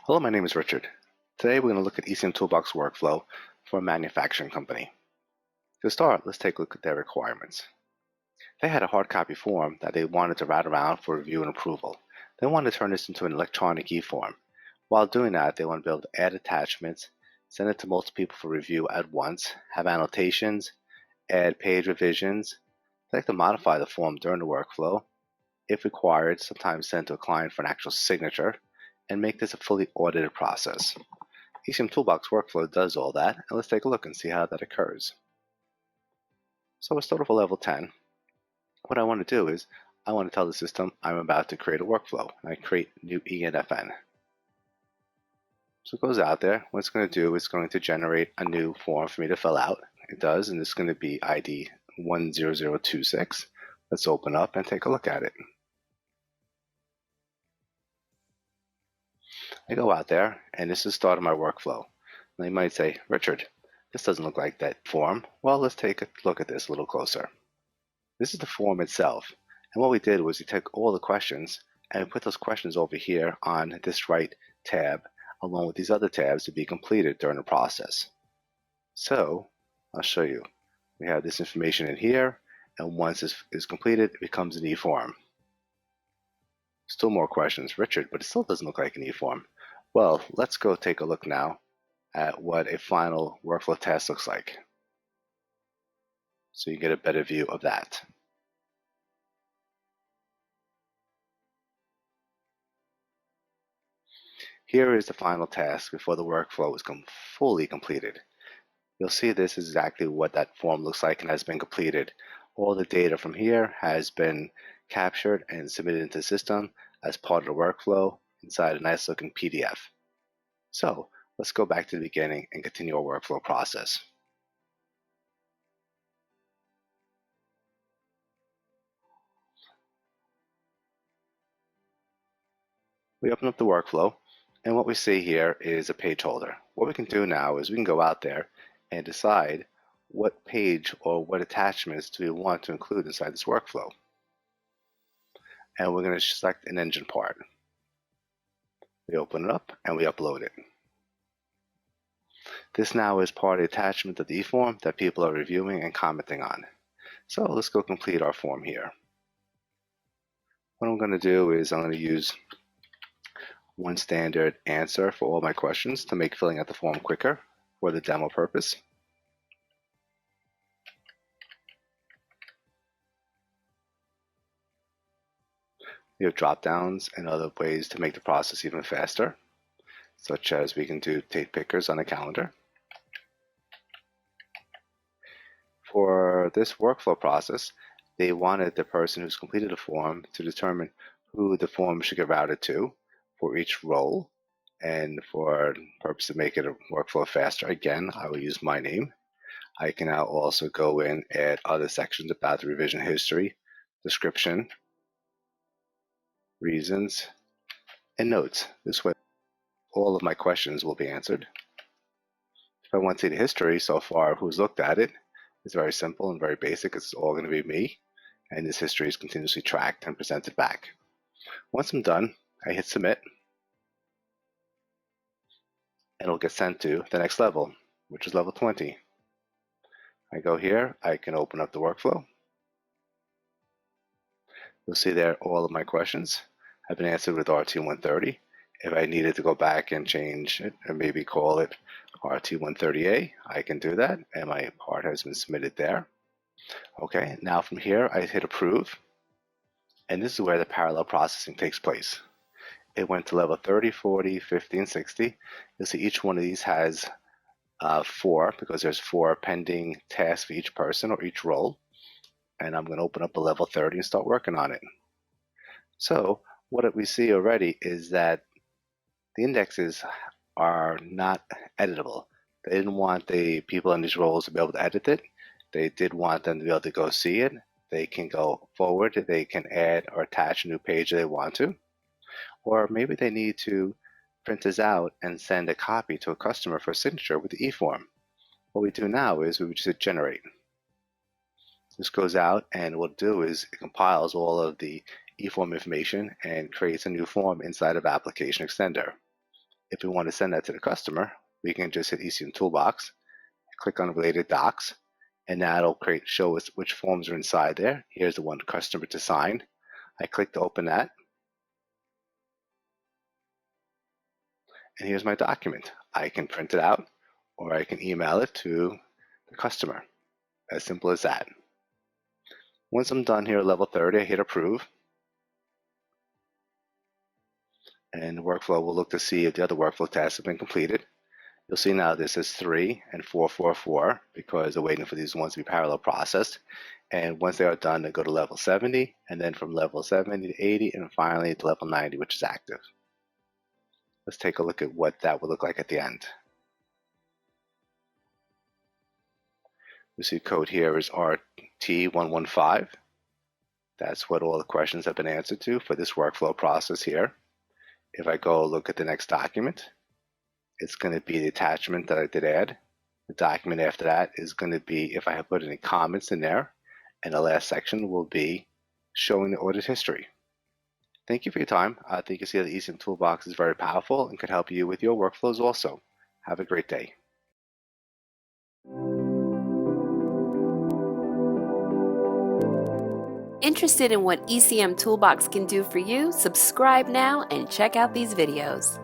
Hello, my name is Richard. Today we're going to look at ECM Toolbox workflow for a manufacturing company. To start, let's take a look at their requirements. They had a hard copy form that they wanted to route around for review and approval. They wanted to turn this into an electronic e-form. While doing that, they want to be able to add attachments, send it to multiple people for review at once, have annotations, add page revisions. They like to modify the form during the workflow. If required, sometimes send to a client for an actual signature, and make this a fully audited process. ECM Toolbox Workflow does all that, and let's take a look and see how that occurs. So we'll start with a level 10. What I want to do is, I want to tell the system I'm about to create a workflow, and I create new ENFN. So it goes out there. What it's going to do is going to generate a new form for me to fill out. It does, and it's going to be ID 10026. Let's open up and take a look at it. I go out there, and this is the start of my workflow. Now you might say, Richard, this doesn't look like that form. Well, let's take a look at this a little closer. This is the form itself, and what we did was we took all the questions and we put those questions over here on this right tab, along with these other tabs to be completed during the process. So I'll show you. We have this information in here, and once this is completed, it becomes an e-form. Still more questions, Richard, but it still doesn't look like an e-form. Well, let's go take a look now at what a final workflow test looks like, so you get a better view of that. Here is the final task before the workflow is fully completed. You'll see this is exactly what that form looks like and has been completed. All the data from here has been captured and submitted into the system as part of the workflow inside a nice looking PDF. So let's go back to the beginning and continue our workflow process. We open up the workflow, and what we see here is a page holder. What we can do now is we can go out there and decide what page or what attachments do we want to include inside this workflow. And we're going to select an engine part. We open it up and we upload it. This now is part of the attachment of the e-form that people are reviewing and commenting on. So let's go complete our form here. What I'm going to do is I'm going to use one standard answer for all my questions to make filling out the form quicker for the demo purpose. We have drop downs and other ways to make the process even faster, such as we can do date pickers on a calendar. For this workflow process, they wanted the person who's completed the form to determine who the form should get routed to for each role. And for the purpose to make it a workflow faster, again, I will use my name. I can now also go in and add other sections about the revision history, description, reasons, and notes. This way, all of my questions will be answered. If I want to see the history so far, who's looked at it, it's very simple and very basic. It's all going to be me, and this history is continuously tracked and presented back. Once I'm done, I hit submit, and it'll get sent to the next level, which is level 20. I go here, I can open up the workflow. You'll see there all of my questions have been answered with RT130. If I needed to go back and change it and maybe call it RT130A, I can do that, and my part has been submitted there. Okay, now from here I hit approve, and this is where the parallel processing takes place. It went to level 30, 40, 50, and 60. You'll see each one of these has 4, because there's 4 pending tasks for each person or each role. And I'm going to open up a level 30 and start working on it. So what we see already is that the indexes are not editable. They didn't want the people in these roles to be able to edit it. They did want them to be able to go see it. They can go forward. They can add or attach a new page they want to. Or maybe they need to print this out and send a copy to a customer for a signature with the e-form. What we do now is we just hit generate. This goes out, and what it'll do is it compiles all of the e-form information and creates a new form inside of Application Extender. If we want to send that to the customer, we can just hit ECM Toolbox, click on Related Docs, and that'll show us which forms are inside there. Here's the one customer to sign. I click to open that, and here's my document. I can print it out, or I can email it to the customer. As simple as that. Once I'm done here at level 30, I hit Approve. And the workflow will look to see if the other workflow tasks have been completed. You'll see now this is 3 and 444 because they're waiting for these ones to be parallel processed. And once they are done, they go to level 70, and then from level 70 to 80, and finally to level 90, which is active. Let's take a look at what that would look like at the end. You see code here is RT115. That's what all the questions have been answered to for this workflow process here. If I go look at the next document, it's going to be the attachment that I did add. The document after that is going to be if I have put any comments in there, and the last section will be showing the audit history. Thank you for your time. I think you see that the ECM Toolbox is very powerful and could help you with your workflows also. Have a great day. Interested in what ECM Toolbox can do for you? Subscribe now and check out these videos.